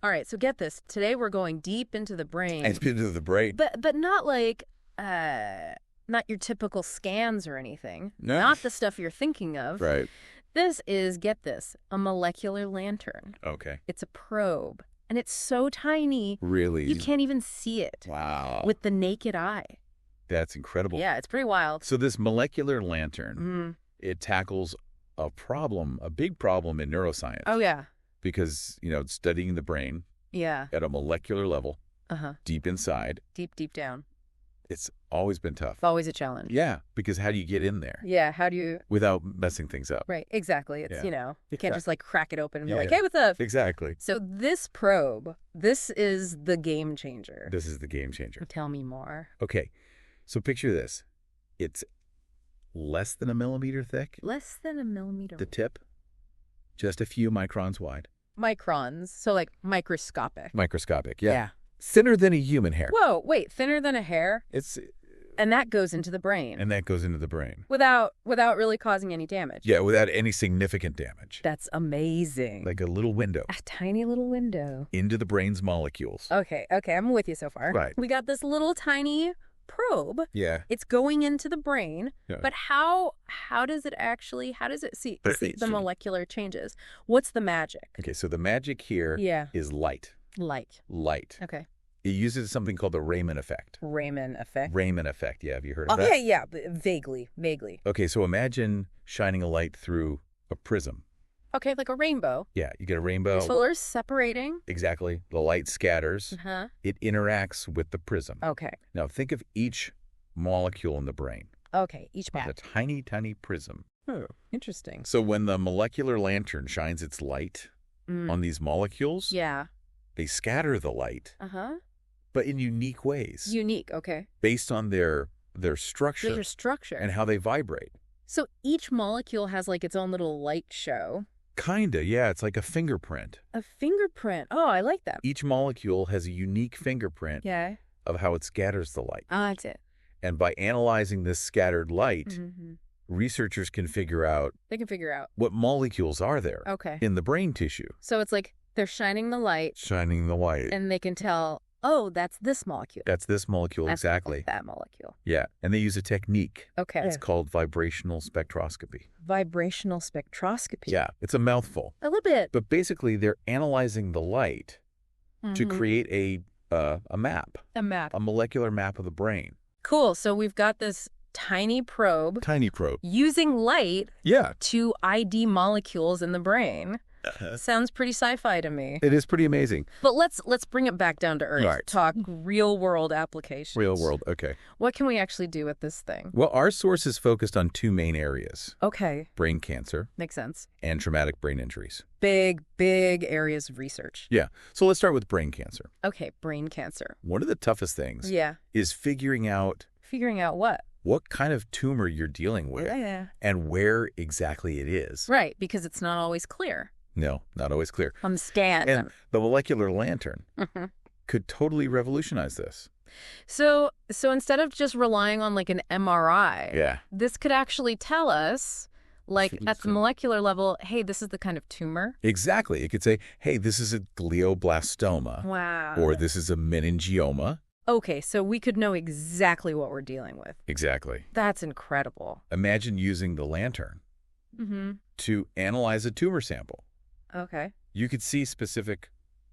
All right, so get this. Today we're going deep into the brain. And into the brain. But not like, not your typical scans or anything. No. Not the stuff you're thinking of. Right. This is, get this, a molecular lantern. Okay. It's a probe. And it's so tiny, Really? you can't even see it. Wow. With the naked eye. That's incredible. Yeah, it's pretty wild. So this molecular lantern, it tackles a problem, a big problem in neuroscience. Oh, yeah. Because, it's studying the brain Yeah. at a molecular level, Uh-huh. deep inside. Deep, deep down. It's always been tough. It's always a challenge. Yeah, because how do you get in there? Yeah, how do you... Without messing things up. Right, exactly. It's, you can't just like crack it open and be like, Yeah. hey, what's up? Exactly. So this probe, this is the game changer. This is the game changer. Tell me more. Okay, so picture this. It's less than a millimeter thick, Less than a millimeter. the tip, just a few microns wide. Microns, so like microscopic. Microscopic, yeah. Thinner than a human hair. Whoa, wait, thinner than a hair? It's And that goes into the brain. And that goes into the brain. Without really causing any damage. Yeah, without any significant damage. That's amazing. Like a little window A tiny little window. into the brain's molecules. Okay, I'm with you so far. Right. We got this little tiny probe. Yeah. It's going into the brain. Yeah. But how does it see the molecular changes? What's the magic? Okay, so the magic here is light. Light. Light. Okay. It uses something called the Raman effect. Raman effect. Raman effect, yeah. Have you heard of that? Okay, yeah, vaguely. Okay, so imagine shining a light through a prism. Okay, like a rainbow. Yeah, you get a rainbow. Colors separating. Exactly. The light scatters. Uh-huh. It interacts with the prism. Okay. Now, think of each molecule in the brain. Okay, each It's part. a tiny, tiny prism. Oh, interesting. So when the molecular lantern shines its light on these molecules, Yeah. they scatter the light, Uh-huh. but in unique ways, Unique, okay. based on their structure Their structure. and how they vibrate. So each molecule has like its own little light show. Kinda, yeah. It's like a fingerprint. A fingerprint. Oh, I like that. Each molecule has a unique fingerprint Yeah. of how it scatters the light. Oh, that's it. And by analyzing this scattered light, Mm-hmm. researchers can figure out They can figure out. what molecules are there Okay. in the brain tissue, So it's like they're shining the light shining the light. and they can tell, oh, that's this molecule. That's this molecule, That's exactly. that molecule. Yeah, and they use a technique. Okay. It's called vibrational spectroscopy. Vibrational spectroscopy. Yeah, it's a mouthful. A little bit. But basically, they're analyzing the light to Mhm. create a map, A map. a molecular map of the brain. Cool. So we've got this tiny probe Tiny probe. using light Yeah. to ID molecules in the brain. Sounds pretty sci-fi to me. It is pretty amazing. But let's bring it back down to earth. All right. Talk real-world applications. Real world. Okay. What can we actually do with this thing? Well, our source is focused on two main areas, Okay. brain cancer Makes sense. and traumatic brain injuries. Big areas of research. Yeah. So let's start with brain cancer. Okay, brain cancer. One of the toughest things Yeah. is figuring out Figuring out what? what kind of tumor you're dealing with Yeah. and where exactly it is. Right, because it's not always clear No, not always clear. on the scan. And the molecular lantern Mhm. could totally revolutionize this. So instead of just relying on like an MRI, Yeah. this could actually tell us, like at the Interesting. molecular level, hey, this is the kind of tumor. Exactly. It could say, hey, this is a glioblastoma, Wow. or this is a meningioma. Okay, so we could know exactly what we're dealing with. Exactly. That's incredible. Imagine using the lantern Mm-hmm. to analyze a tumor sample. Okay. You could see specific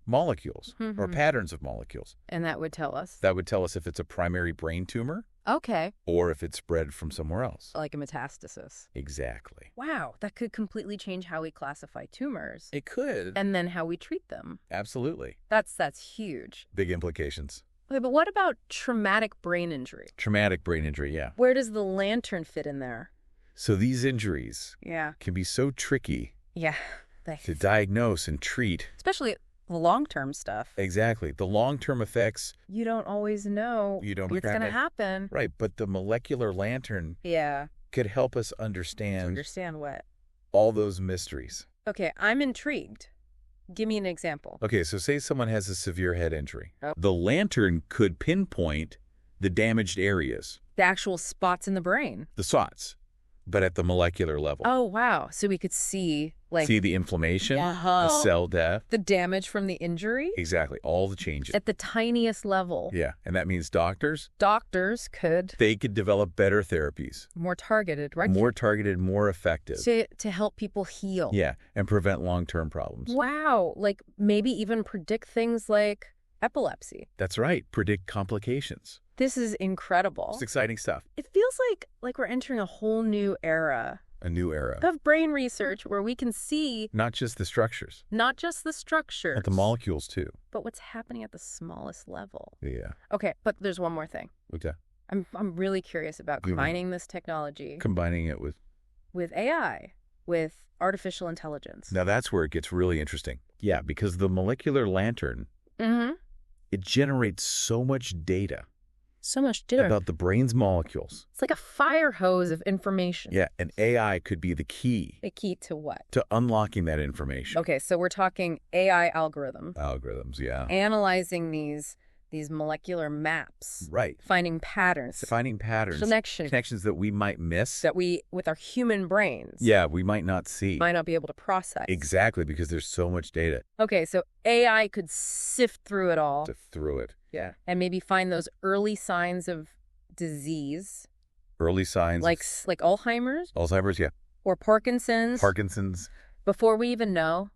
molecules or Mhm. patterns of molecules. And that would tell us. That would tell us if it's a primary brain tumor Okay. or if it's spread from somewhere else. Like a metastasis. Exactly. Wow, that could completely change how we classify tumors It could. and then how we treat them. Absolutely. That's huge. Big implications. Okay, but what about traumatic brain injury? Traumatic brain injury, yeah. Where does the lantern fit in there? So these injuries Yeah. can be so tricky Yeah. to diagnose and treat. Especially the long-term stuff. Exactly. The long-term effects, You don't always know You don't what's going to grab it. happen. right, but the molecular lantern Yeah. could help us To understand understand what? all those mysteries. Okay, I'm intrigued. Give me an example. Okay, so say someone has a severe head injury. Oh. The lantern could pinpoint the damaged areas, The actual spots in the brain. the spots, but at the molecular level. Oh, wow. So we could see Like, see the inflammation, the cell death. The damage from the injury? Exactly. All the changes. At the tiniest level. Yeah. And that means doctors could... They could develop better therapies. More targeted, right? More targeted, more effective. To help people heal. Yeah. And prevent long-term problems. Wow. Like maybe even predict things like epilepsy. That's right. Predict complications. This is incredible. It's exciting stuff. It feels like we're entering a whole new era. A new era. Of brain research where we can see... Not just the structures. Not just the structures. But the molecules, too. But what's happening at the smallest level. Yeah. Okay, but there's one more thing. Okay. I'm really curious about combining this technology. Combining it with... With AI. With artificial intelligence. Now that's where it gets really interesting. Yeah, because the molecular lantern... It generates so much data. So much data. About the brain's molecules. It's like a fire hose of information. Yeah, and AI could be the key. The key to what? To unlocking that information. Okay, so we're talking AI algorithms. Algorithms, yeah. Analyzing these molecular maps. Right. Finding patterns. Finding patterns. Connections that we might miss. That we, with our human brains. Yeah, we might not see. Might not be able to process. Exactly, because there's so much data. Okay, so AI could sift through it all. Sift through it. Yeah. And maybe find those early signs of disease. Early signs. Like Alzheimer's? Alzheimer's, yeah. Or Parkinson's. Parkinson's. Before we even know.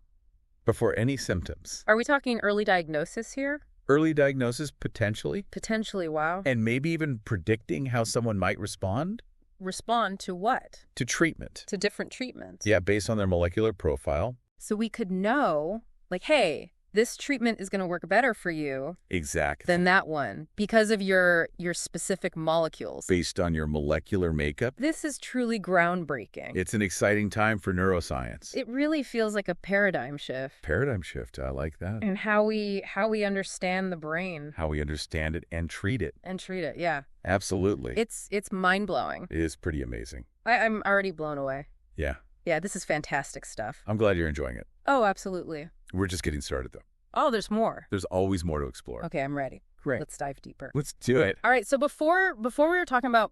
Before any symptoms. Are we talking early diagnosis here? Early diagnosis, potentially. Potentially, wow. And maybe even predicting how someone might respond. Respond to what? To treatment. To different treatments. Yeah, based on their molecular profile. So we could know, like, hey, this treatment is going to work better for you. Exactly. Than that one because of your specific molecules. Based on your molecular makeup. This is truly groundbreaking. It's an exciting time for neuroscience. It really feels like a paradigm shift. Paradigm shift. I like that. And how we understand the brain. How we understand it and treat it. Yeah. Absolutely. It's mind-blowing. It is pretty amazing. I'm already blown away. Yeah. Yeah, this is fantastic stuff. I'm glad you're enjoying it. Oh, absolutely. We're just getting started, though. Oh, there's more. There's always more to explore. Okay, I'm ready. Great. Let's dive deeper. Let's do it. All right, so before we were talking about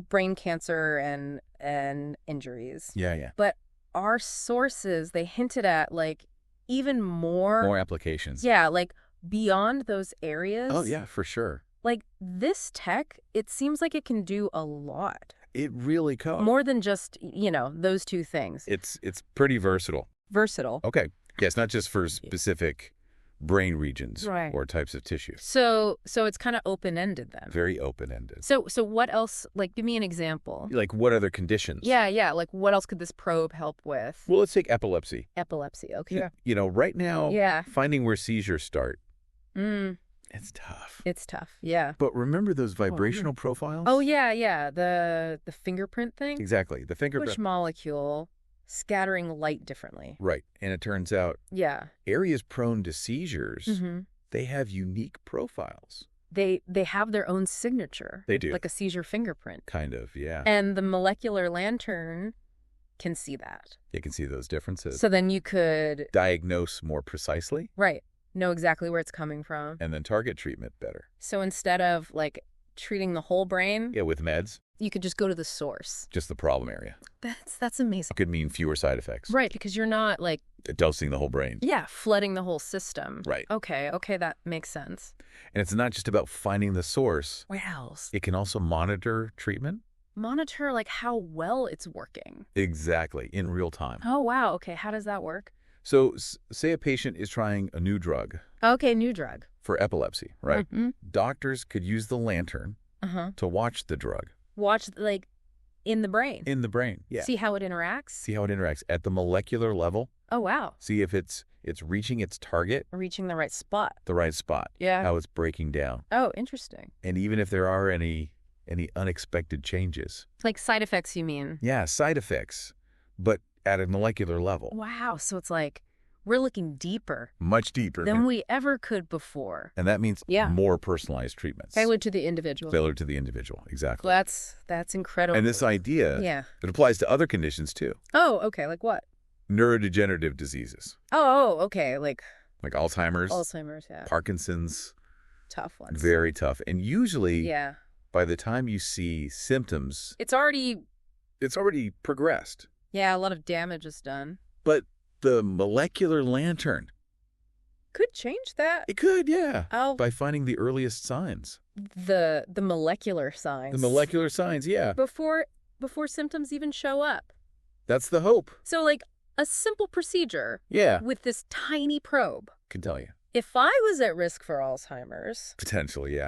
brain cancer and injuries. Yeah. But our sources, they hinted at like even more applications. Yeah, like beyond those areas. Oh, yeah, for sure. Like this tech, it seems like it can do a lot. It really could. More than just, those two things. It's pretty versatile. Versatile. Okay. Yeah, it's not just for specific brain regions or types of tissue. So it's kind of open-ended then. Very open-ended. So what else, like give me an example. Like what other conditions? Yeah, like what else could this probe help with? Well, let's take epilepsy. Epilepsy, okay. Right now, finding where seizures start. It's tough. It's tough, yeah. But remember those vibrational profiles? Oh, yeah. The fingerprint thing? Exactly. The fingerprint. Which molecule scattering light differently. Right. And it turns out areas prone to seizures, they have unique profiles. They have their own signature. They do. Like a seizure fingerprint. Kind of, yeah. And the molecular lantern can see that. It can see those differences. So then you could diagnose more precisely. Right. Know exactly where it's coming from. And then target treatment better. So instead of like treating the whole brain. Yeah, with meds. You could just go to the source. Just the problem area. That's amazing. It could mean fewer side effects. Right, because you're not like dosing the whole brain. Yeah, flooding the whole system. Right. Okay, that makes sense. And it's not just about finding the source. Where else? It can also monitor treatment. Monitor like how well it's working. Exactly, in real time. Oh, wow. Okay, how does that work? So say a patient is trying a new drug. Okay, new drug. For epilepsy, right? Doctors could use the lantern to watch the drug. Watch like in the brain. In the brain, yeah. See how it interacts? See how it interacts at the molecular level. Oh, wow. See if it's reaching its target. Reaching the right spot. The right spot. Yeah. How it's breaking down. Oh, interesting. And even if there are any unexpected changes. Like side effects, you mean? Yeah, side effects, but at a molecular level. Wow, so it's like we're looking deeper. Much deeper. Than we ever could before. And that means more personalized treatments. Tailored to the individual. Tailored to the individual, exactly. Well, that's incredible. And this idea, it applies to other conditions too. Oh, okay, like what? Neurodegenerative diseases. Oh, okay, like Alzheimer's. Alzheimer's, yeah. Parkinson's. Tough ones. Very tough. And usually, by the time you see symptoms, it's already progressed. Yeah, a lot of damage is done. But the molecular lantern. Could change that. It could, yeah. Oh. By finding the earliest signs. The molecular signs. The molecular signs, yeah. Before symptoms even show up. That's the hope. So, like, a simple procedure. Yeah. With this tiny probe. Can tell you. If I was at risk for Alzheimer's. Potentially, yeah.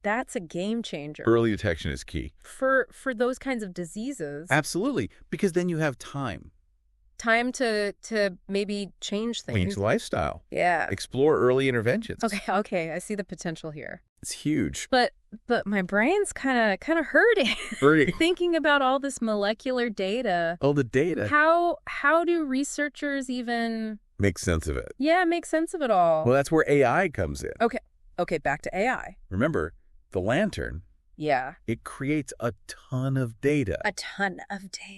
That's a game changer. Early detection is key. For those kinds of diseases. Absolutely. Because then you have time. Time to maybe change things. Change lifestyle. Yeah. Explore early interventions. Okay. I see the potential here. It's huge. But my brain's kind of hurting. Thinking about all this molecular data. Oh, the data. How do researchers even make sense of it? Yeah, make sense of it all. Well, that's where AI comes in. Okay, back to AI. Remember, the lantern. Yeah. It creates a ton of data.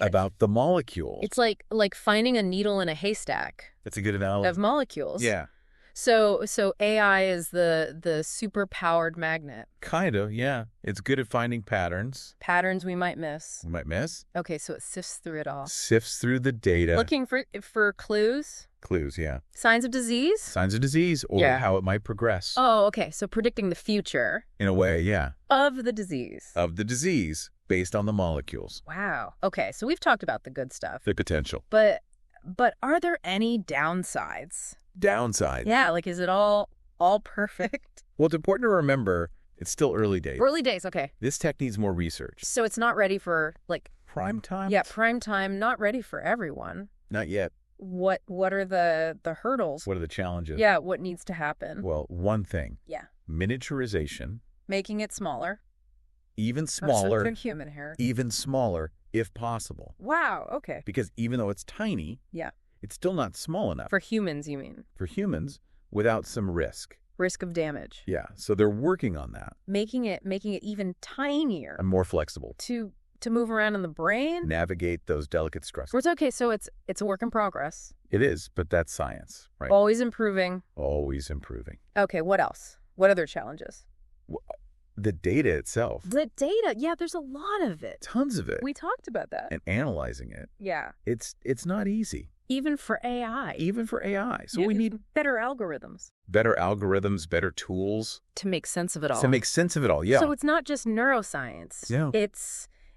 About the molecules. It's like finding a needle in a haystack. That's a good analogy. Of molecules. Yeah. So AI is the super-powered magnet. Kind of, yeah. It's good at finding patterns. Patterns we might miss. Okay, so it sifts through it all. Sifts through the data. Looking for clues. Clues, yeah. Signs of disease? Signs of disease or how it might progress. Oh, okay. So predicting the future. In a way, yeah. Of the disease. Based on the molecules. Wow. Okay, so we've talked about the good stuff. The potential. But are there any downsides? Yeah, like is it all perfect? Well, it's important to remember it's still early days. Okay. This tech needs more research. So it's not ready for prime time? Yeah, prime time, not ready for everyone. Not yet. What are the hurdles? What are the challenges? Yeah, what needs to happen? Well, one thing. Yeah. Miniaturization. Making it smaller. Even smaller. Good human hair. Even smaller, if possible. Wow, okay. Because even though it's tiny, it's still not small enough. For humans, you mean? For humans, without some risk. Risk of damage. Yeah, so they're working on that. Making it even tinier. And more flexible. To move around in the brain? Navigate those delicate structures. It's okay, so it's a work in progress. It is, but that's science, right? Always improving. Okay, what else? What other challenges? The data itself. Yeah, there's a lot of it. Tons of it. We talked about that. And analyzing it. Yeah. It's not easy. Even for AI. So we need better algorithms. Better tools. To make sense of it all. Yeah. So it's not just neuroscience. No.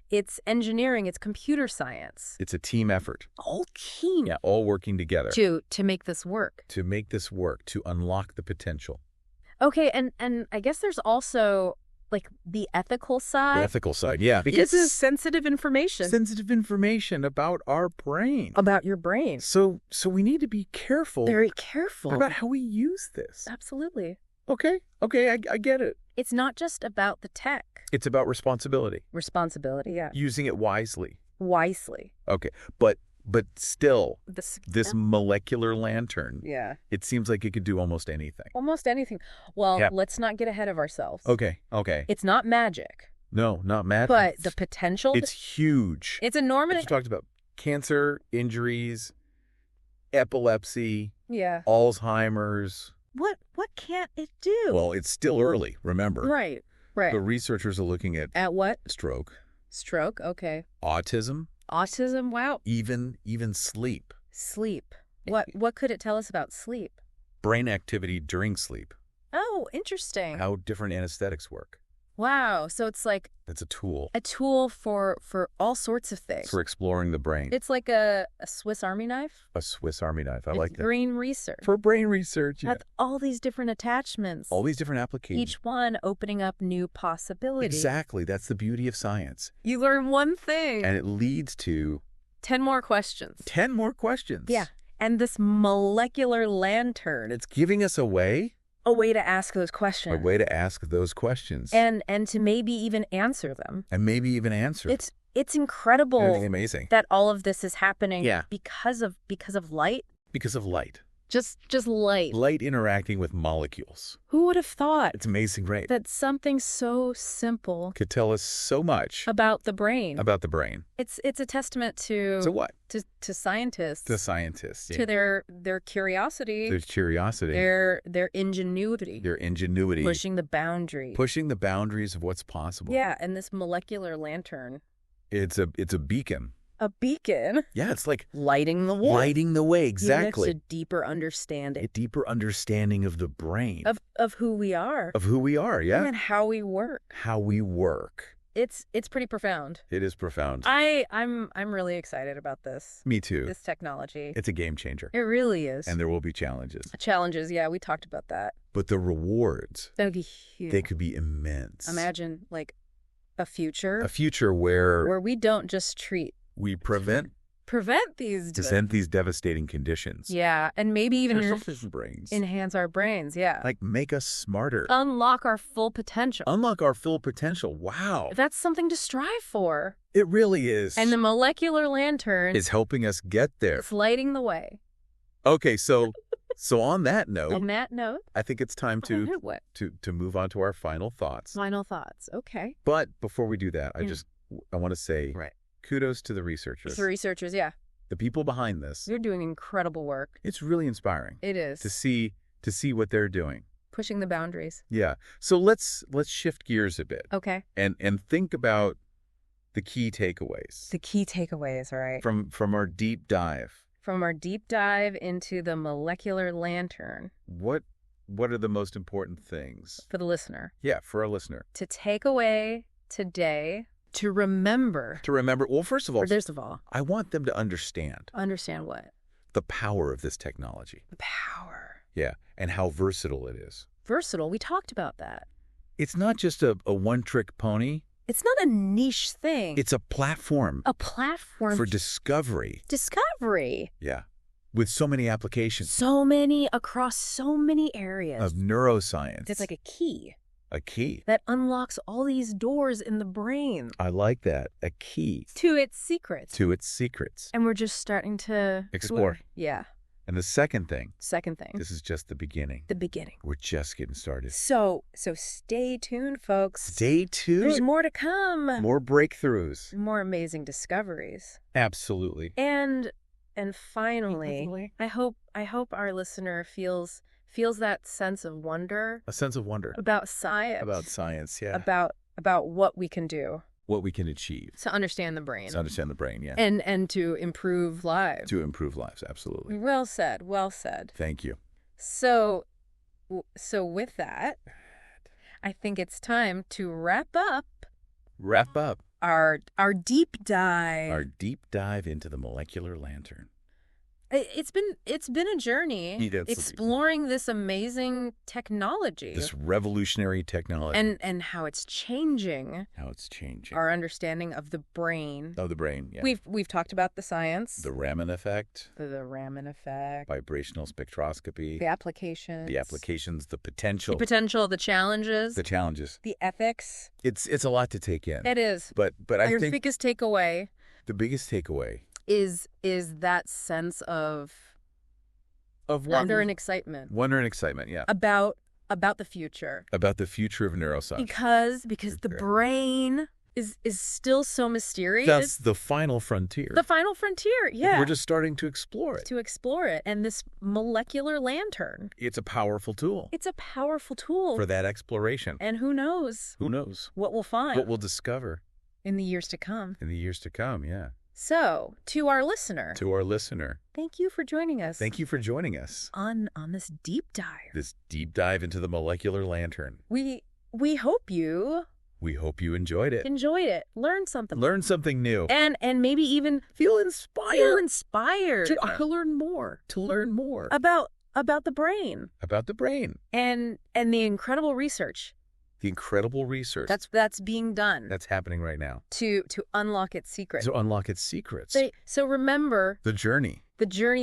It's engineering, it's computer science. It's a team effort. All team. Yeah, all working together. To make this work. To unlock the potential. Okay, and I guess there's also the ethical side. The ethical side, yeah. Because this is sensitive information. Sensitive information about our brain. About your brain. So we need to be careful. Very careful. About how we use this. Absolutely. Okay, I get it. It's not just about the tech. It's about responsibility. Yeah. Using it wisely. Okay, but still, this molecular lantern, it seems like it could do almost anything. Well, let's not get ahead of ourselves. Okay. It's not magic. No, not magic. But the potential. It's huge. It's enormous. You talked about cancer, injuries, epilepsy, Alzheimer's. What can't it do? Well, it's still early, remember. Right. The researchers are looking at what? Stroke, okay. autism, wow. even sleep. What could it tell us about sleep? Brain activity during sleep. Oh, interesting. How different anesthetics work. Wow, so it's like it's a tool. A tool for all sorts of things. For exploring the brain. It's like a Swiss Army knife. A Swiss Army knife. I like that. Brain research. For brain research, yeah. With all these different attachments. All these different applications. Each one opening up new possibilities. Exactly. That's the beauty of science. You learn one thing. And it leads to 10 more questions. 10 more questions. Yeah. And this molecular lantern. It's giving us a way to ask those questions. And to maybe even answer them. It's incredible. Amazing. That all of this is happening because of light. Because of light. Just light. Light interacting with molecules. Who would have thought? It's amazing, right? That something so simple could tell us so much about the brain. It's a testament to what? To scientists. To scientists. Yeah. To their curiosity. Their ingenuity. Pushing the boundaries of what's possible. Yeah, and this molecular lantern. It's a beacon. a beacon. Yeah, it's like lighting the way. Lighting the way, exactly. It's a deeper understanding. A deeper understanding of the brain. Of who we are. Of who we are, yeah. And how we work. How we work. It's pretty profound. It is profound. I'm really excited about this. Me too. This technology. It's a game changer. It really is. And there will be challenges. Challenges, yeah, we talked about that. But the rewards, that would be huge. They could be immense. Imagine like a future. A future where we don't just treat. We prevent these devastating conditions. Yeah, and maybe even enhance our brains, yeah. Like make us smarter. Unlock our full potential. Wow. That's something to strive for. It really is. And the molecular lantern is helping us get there. It's lighting the way. Okay, so on that note, I think it's time to move on to our final thoughts. Final thoughts. Okay. But before we do that, I want to say kudos to the researchers. The researchers, yeah. The people behind this. They're doing incredible work. It's really inspiring. It is. To see what they're doing. Pushing the boundaries. Yeah. So let's shift gears a bit. Okay. And think about the key takeaways. The key takeaways, right. From our deep dive. From our deep dive into the molecular lantern. What are the most important things? For the listener. Yeah, for our listener. To take away today. To remember. Well, first of all, I want them to understand. Understand what? The power of this technology. The power. Yeah, and how versatile it is. Versatile. We talked about that. It's not just a one-trick pony. It's not a niche thing. It's a platform. A platform. For discovery. Discovery. Yeah. With so many applications. So many, across so many areas. Of neuroscience. It's like a key. A key. That unlocks all these doors in the brain. I like that. A key. To its secrets. And we're just starting to... explore. Yeah. And the second thing. This is just the beginning. We're just getting started. So stay tuned, folks. Stay tuned. There's more to come. More breakthroughs. More amazing discoveries. Absolutely. And finally, I hope our listener feels that sense of wonder. A sense of wonder. About science. Yeah. About what we can do. What we can achieve. To understand the brain. Yeah. And to improve lives. Absolutely. Well said. Thank you. So with that, I think it's time to wrap up our deep dive. Our deep dive into the molecular lantern. It's been a journey exploring this amazing technology. This revolutionary technology. And how it's changing. Our understanding of the brain. Yeah. We've talked about the science. The Raman effect. The Raman effect. Vibrational spectroscopy. The applications. The potential. The challenges. The ethics. It's a lot to take in. It is. But I think the biggest takeaway is that sense of wonder and excitement. Yeah. About the future. About the future of neuroscience. Because the brain is still so mysterious. That's the final frontier. Yeah. We're just starting to explore it. And this molecular lantern. It's a powerful tool. For that exploration. And who knows? What we'll find. What we'll discover. In the years to come, yeah. So, to our listener. Thank you for joining us. On this deep dive. This deep dive into the molecular lantern. We hope you enjoyed it. Learn something new. And maybe even feel inspired. To learn more. About the brain. And the incredible research. That's being done. That's happening right now. To unlock its secrets. So remember, the journey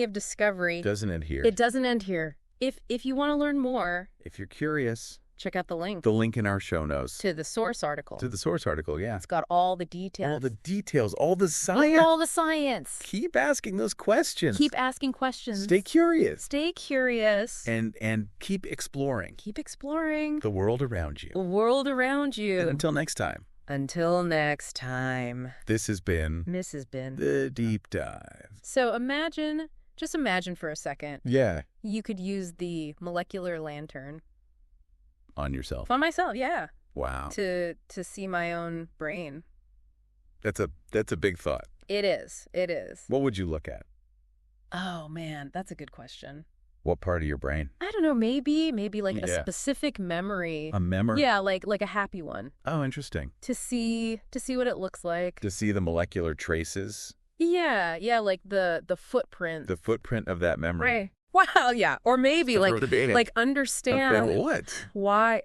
of discovery doesn't end here. It doesn't end here. If you want to learn more, if you're curious, check out the link. The link in our show notes. To the source article. Yeah. It's got all the details. All the science. Keep asking those questions. Stay curious. And keep exploring. The world around you. And until next time. This has been the deep dive. So just imagine for a second. Yeah. You could use the molecular lantern. On yourself. On myself, yeah. Wow. To see my own brain. That's a big thought. It is. It is. What would you look at? Oh, man, that's a good question. What part of your brain? I don't know, maybe like a specific memory. A memory? Yeah, like a happy one. Oh, interesting. To see what it looks like. To see the molecular traces? Yeah, like the footprint. The footprint of that memory. Right. Wow, yeah. Or maybe like understand what? Why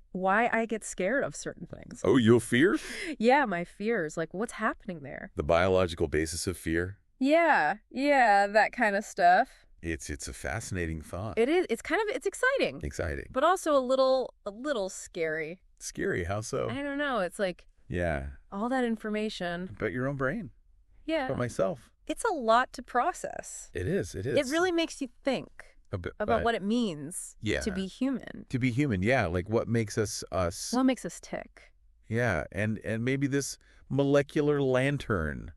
I get scared of certain things. Oh, your fear? Yeah, my fears. Like what's happening there? The biological basis of fear? Yeah, that kind of stuff. It's a fascinating thought. It is. It's exciting. Exciting. But also a little scary. Scary? How so? I don't know. It's like all that information. About your own brain. Yeah. About myself. It's a lot to process. It is. It really makes you think about what it means to be human. To be human, yeah. Like what makes us us. What makes us tick. Yeah, and maybe this molecular lantern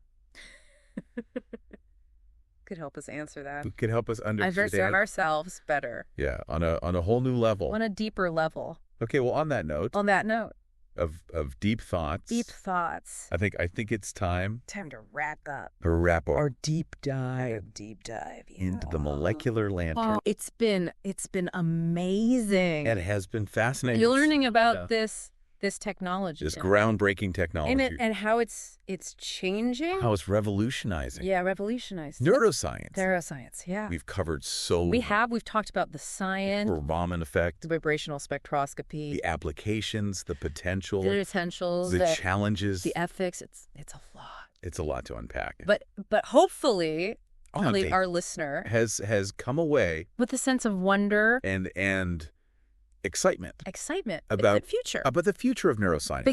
could help us answer that. Could help us understand ourselves better. Yeah, on a whole new level. On a deeper level. Okay, well, on that note of deep thoughts. Deep thoughts. I think it's time to wrap up. Or deep dive. Into the molecular lantern. Oh, it's been amazing. It has been fascinating. You're learning about this technology. This groundbreaking technology. And how it's changing. How it's revolutionizing. Yeah, revolutionizing. Neuroscience. Yeah. We've covered so much. We've talked about the science. The Raman effect. The vibrational spectroscopy. The applications, the potential. The potentials. The challenges. The ethics. It's a lot. It's a lot to unpack. But hopefully our listener has come away with a sense of wonder and excitement about the future of neuroscience,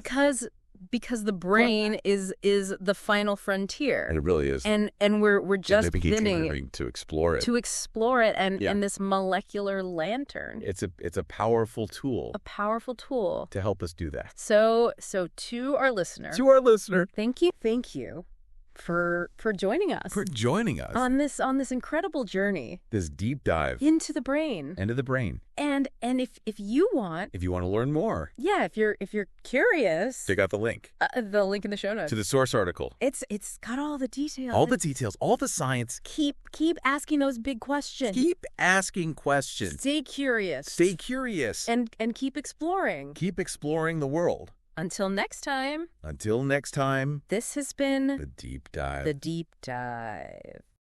because the brain is the final frontier, and it really is, and we're just beginning to explore it, and this molecular lantern, it's a powerful tool to help us do that. So to our listener, thank you for joining us. On this incredible journey. This deep dive into the brain. And if you want to learn more. Yeah, if you're curious. Check out the link. The link in the show notes. To the source article. It's got all the details. All the science. Keep asking those big questions. Keep asking questions. Stay curious. And keep exploring. Keep exploring the world. Until next time, this has been The Deep Dive.